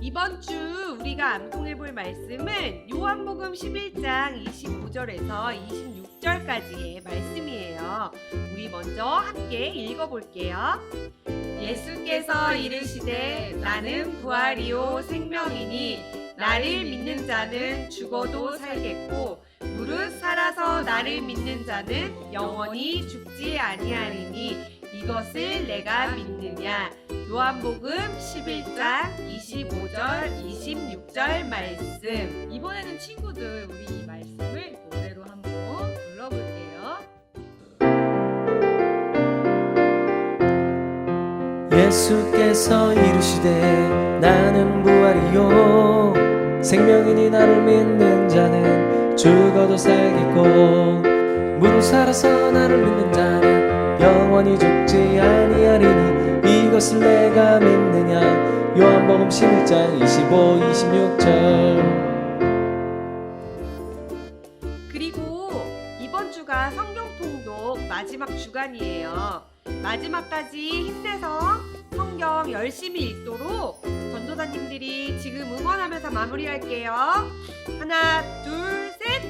이번 주 우리가 암송해 볼 말씀은 요한복음 11장 25절에서 26절까지의 말씀이에요. 우리 먼저 함께 읽어볼게요. 예수께서 이르시되 나는 부활이요 생명이니 나를 믿는 자는 죽어도 살겠고 무릇 살아서 나를 믿는 자는 영원히 죽지 아니하리니 이것을 내가 믿느냐. 요한복음 11장 25절 26절 말씀. 이번에는 친구들 우리 이 말씀을 노래로 한번 불러볼게요. 예수께서 이르시되 나는 부활이요 생명이니 나를 믿는 자는 죽어도 살겠고 무릇 살아서 나를 믿는 자는 영원히 죽지 아니하리니 이것을 내가 믿느냐. 요한복음 11장 25, 26절. 그리고 이번 주가 성경 통독 마지막 주간이에요. 마지막까지 힘내서 성경 열심히 읽도록 전도사님들이 지금 응원하면서 마무리할게요. 하나, 둘, 셋,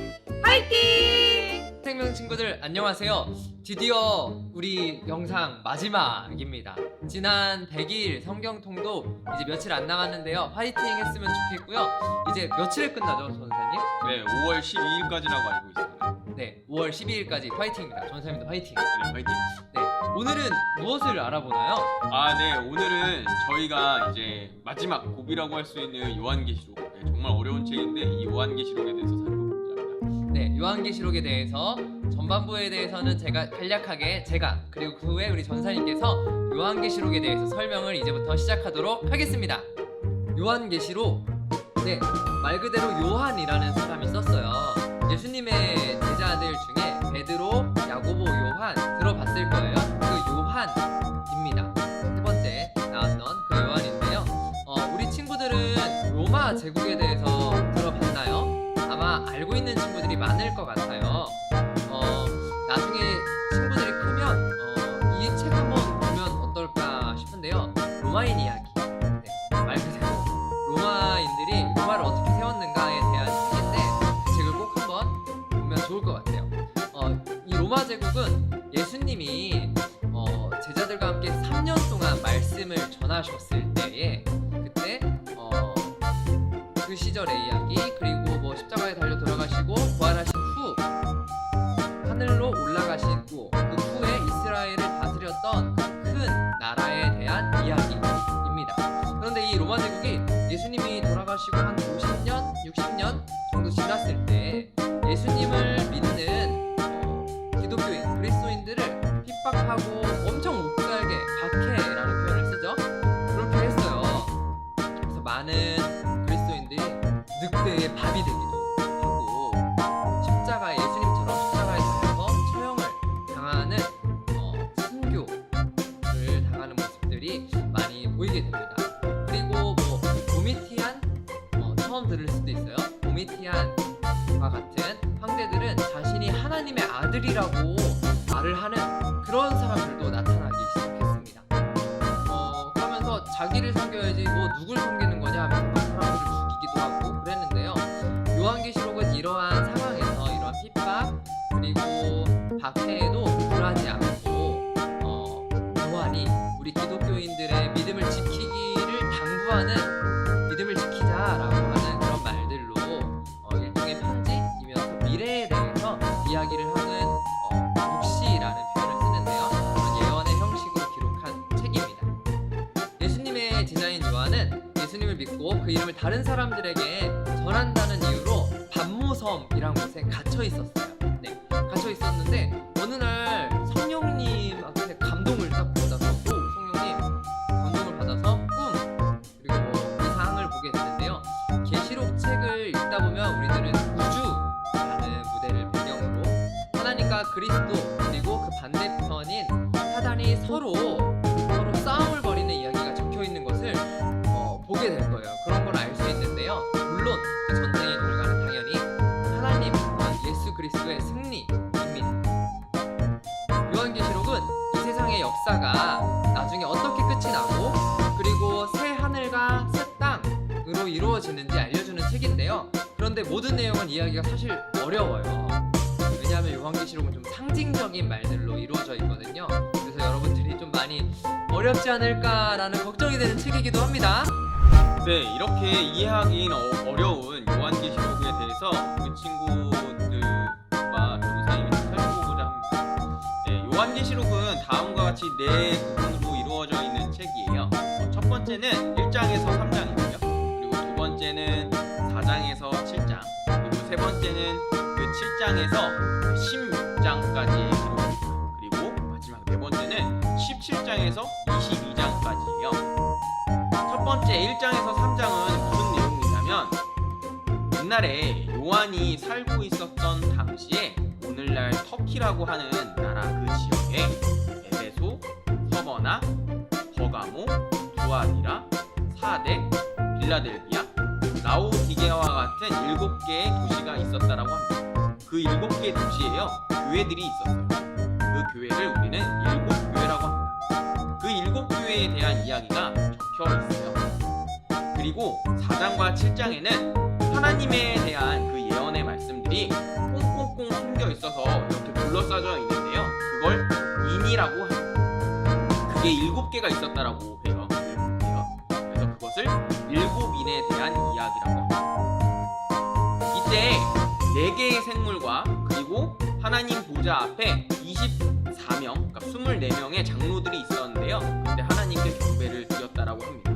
화이팅! 생명 친구들 안녕하세요. 드디어 우리 영상 마지막입니다. 지난 100일 성경 통독 이제 며칠 안 남았는데요. 화이팅 했으면 좋겠고요. 이제 며칠에 끝나죠, 전사님? 네, 5월 12일까지라고 알고 있습니다. 네, 5월 12일까지 화이팅입니다. 전사님도 화이팅. 네, 화이팅. 네, 오늘은 무엇을 알아보나요? 네, 오늘은 저희가 이제 마지막 고비라고 할 수 있는 요한계시록. 네, 정말 어려운 책인데 이 요한계시록에 대해서 살펴보고자 합니다. 네, 요한계시록에 대해서 전반부에 대해서는 제가 간략하게 그리고 그 후에 우리 전사님께서 요한계시록에 대해서 설명을 이제부터 시작하도록 하겠습니다. 요한계시록, 네, 말 그대로 요한이라는 사람이 썼어요. 예수님의 제자들 중에 베드로, 야고보, 요한 들어봤을 거예요. 그 요한입니다. 세 번째 나왔던 그 요한인데요. 우리 친구들은 로마 제국에 대해서 들어봤나요? 아마 알고 있는 친구들이 많을 것 같아요. 나중에 친구들이 크면 이 책 한번 보면 어떨까 싶은데요. 로마인 이야기. 네, 말 그대로 로마인들이 로마를 어떻게 세웠는가에 대한 책인데 그 책을 꼭 한번 보면 좋을 것 같아요. 이 로마 제국은 예수님이 제자들과 함께 3년 동안 말씀을 전하셨을 때에 그때 그 시절의 이야기, 그리고 뭐 십자가에 달려 돌아가시고 부활하신 후 하늘로 올라가시고 그 후에 이스라엘을 다스렸던 큰 나라에 대한 이야기입니다. 그런데 이 로마 제국이 예수님이 돌아가시고 한 50년, 60년 정도 지났을 때 예수님을 믿는 기독교인, 그리스도인들을 핍박하고 엄청 못살게 박해라는 표현을 쓰죠. 그렇게 했어요. 그래서 많은 그리스도인들이 늑대의 밥이 되기도 하고 예수님처럼 십자가에 달려서 처형을 당하는 순교를 당하는 모습들이 많이 보이게 됩니다. 그리고 뭐 도미티안, 처음 들을 수도 있어요. 도미티안과 같은 황제들은 자신이 하나님의 아들이라고 말을 하는 그런 사람들도 나타나기 시작했습니다. 그러면서 자기를 섬겨야지 뭐 누굴 섬기는 거냐 하면서 막 사람들을 죽이기도 하고 그랬는데요. 요한계시록은 이러한 상황에서 이러한 핍박 그리고 박해에도 굴하지 않고 요한이 우리 기독교인들의 믿음을 지키기를 당부하는, 믿음을 지키자라고 하는 그런 말들로 일종의 편지이면서 미래에 대해서 이야기를 하는 묵시라는 표현을 쓰는데요. 그런 예언의 형식으로 기록한 책입니다. 예수님의 제자인 요한은 예수님을 믿고 그 이름을 다른 사람들에게 전한다는 이유로 반모섬이란 곳에 gat혀 있었어요. 네, 갇혀 있었는데 어느 날 성령님 앞에 감동을 딱 받아서 성령님 감동을 받아서 꿈 그리고 뭐 이상을 보게 되는데요. 계시록 책을 읽다 보면 우리들은 우주라는 무대를 배경으로 하나님과 그리스도 그리고 그 반대편인 사단이 서로 싸움을 벌이는 이야기가 적혀 있는 것을 보게 될 거예요. 그런 걸 알 수 있는데요. 물론 그 전쟁의 결과는 당연히 하나님, 예수 그리스도의 승리입니다. 요한계시록은 이 세상의 역사가 나중에 어떻게 끝이 나고 그리고 새 하늘과 새 땅으로 이루어지는지 알려주는 책인데요. 그런데 모든 내용은 이야기가 사실 어려워요. 왜냐하면 요한계시록은 좀 상징적인 말들로 이루어져 있거든요. 그래서 여러분들이 좀 많이 어렵지 않을까라는 걱정이 되는 책이기도 합니다. 네, 이렇게 이해하기는 어려운 요한계시록에 대해서 우리 친구들과 전도사님이 살펴보고자 합니다. 네, 요한계시록은 다음과 같이 4부분으로 이루어져 있는 책이에요. 첫 번째는 1장에서 3장이고요. 그리고 두 번째는 4장에서 7장. 그리고 세 번째는 그 7장에서 16장까지의 기록입니다. 그리고 마지막 네 번째는 17장에서 22장까지예요. 첫 번째 1장에서 3장은 무슨 내용이냐면 옛날에 요한이 살고 있었던 당시에 오늘날 터키라고 하는 나라 그 지역에 에베소, 서버나, 버가모, 두아디라, 사데, 빌라델비아, 라오디게아와 같은 7개의 도시가 있었다라고 합니다. 그 7개의 도시에요 교회들이 있었어요. 그 교회를 우리는 7교회라고 합니다. 그 7교회에 대한 이야기가 적혀 있어요. 그리고 4장과 7장에는 하나님에 대한 그 예언의 말씀들이 꽁꽁꽁 숨겨 있어서 이렇게 둘러싸져 있는데요. 그걸 인이라고 합니다. 그게 7개가 있었다라고 해요. 7개요. 그래서 그것을 7인에 대한 이야기라고 합니다. 이때 4개의 생물과 그리고 하나님 보좌 앞에 24명, 그러니까 24명의 장로들이 있었는데요. 그때 하나님께 경배를 드렸다라고 합니다.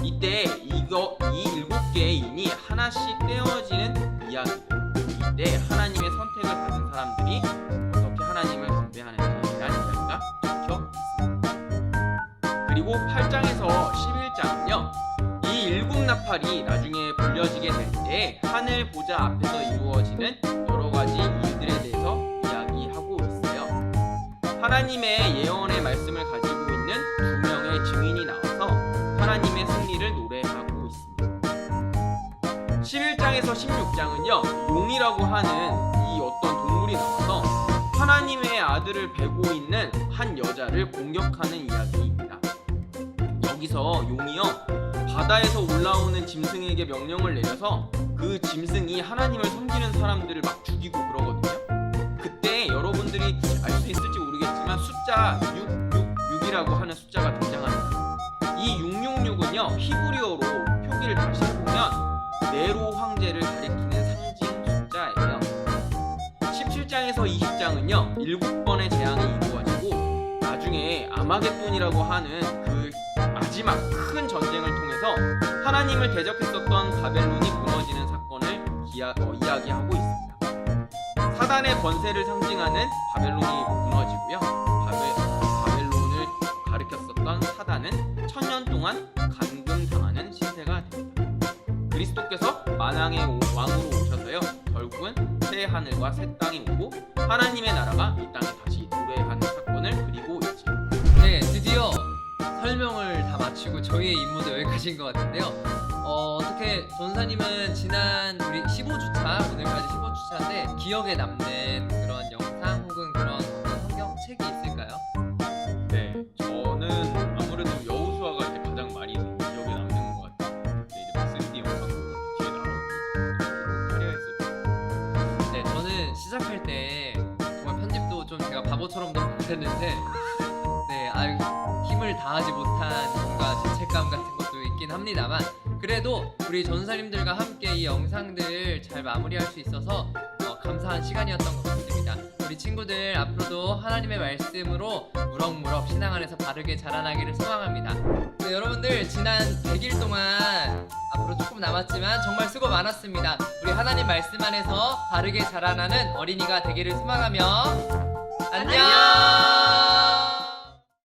이때 이 7개의 인이 하나씩 떼어지는 이야기. 이때 하나님의 선택을 받은 사람들이 어떻게 하나님을 경배하는지에 대한 이야기가 적혀 있습니다. 그리고 8장에서 11장은요. 이 7나팔이 나중에 불려지게 될 때 하늘 보좌 앞에서 이루어지는 여러 가지 일들에 대해서 이야기하고 있어요. 하나님의 예언의 말씀을 가지고 있는 2명의 증인이 나와서 하나님의 승리를 노래하고 있습니다. 11장에서 16장은요. 용이라고 하는 이 어떤 동물이 나와서 하나님의 아들을 베고 있는 한 여자를 공격하는 이야기입니다. 여기서 용이요. 바다에서 올라오는 짐승에게 명령을 내려서 그 짐승이 하나님을 섬기는 사람들을 막 죽이고 그러거든요. 그때 여러분들이 알 수 있을지 모르겠지만 숫자 666이라고 하는 숫자가 등장합니다. 이 666은요. 히브리어로 표기를 다시 해보면 네로 황제를 가리키는 상징 숫자예요. 17장에서 20장은요. 7번의 재앙이 이루어지고 나중에 아마겟돈이라고 하는 그 마지막 큰 전쟁을 통해서 하나님을 대적했었던 바벨론이 무너지는 사건을 이야기하고 있습니다. 사단의 권세를 상징하는 바벨론이 무너지고요. 바벨론을 가리켰었던 사단은 1000년 동안 감금당하는 신세가 됩니다. 그리스도께서 만왕의 왕으로 오셔서요. 결국은 새 하늘과 새 땅이 오고 하나님의 나라가 이 땅에 다시 도래하는 사건을 그리고 있죠. 네, 드디어 설명을 다 마치고 저희의 임무도 여기까지인 것 같은데요. 어떻게 전사님은 지난 우리 15주차, 오늘까지 15주차인데 기억에 남는 그런 영상 혹은 그런 어떤 성경책이 있을까요? 네, 저는 아무래도 여호수아가 이제 가장 많이 기억에 남는 것 같아요. 근데 이제 박스디 영상도 뒤에 나오고 화려했었죠. 네, 저는 시작할 때 정말 편집도 좀 제가 바보처럼 너무 그랬는데 네, 힘을 다하지 못한 뭔가 죄책감 같은 것도 있긴 합니다만 그래도 우리 전사님들과 함께 이 영상들 잘 마무리할 수 있어서 감사한 시간이었던 것 같습니다. 우리 친구들 앞으로도 하나님의 말씀으로 무럭무럭 신앙 안에서 바르게 자라나기를 소망합니다. 네, 여러분들 지난 100일 동안 앞으로 조금 남았지만 정말 수고 많았습니다. 우리 하나님 말씀 안에서 바르게 자라나는 어린이가 되기를 소망하며 안녕!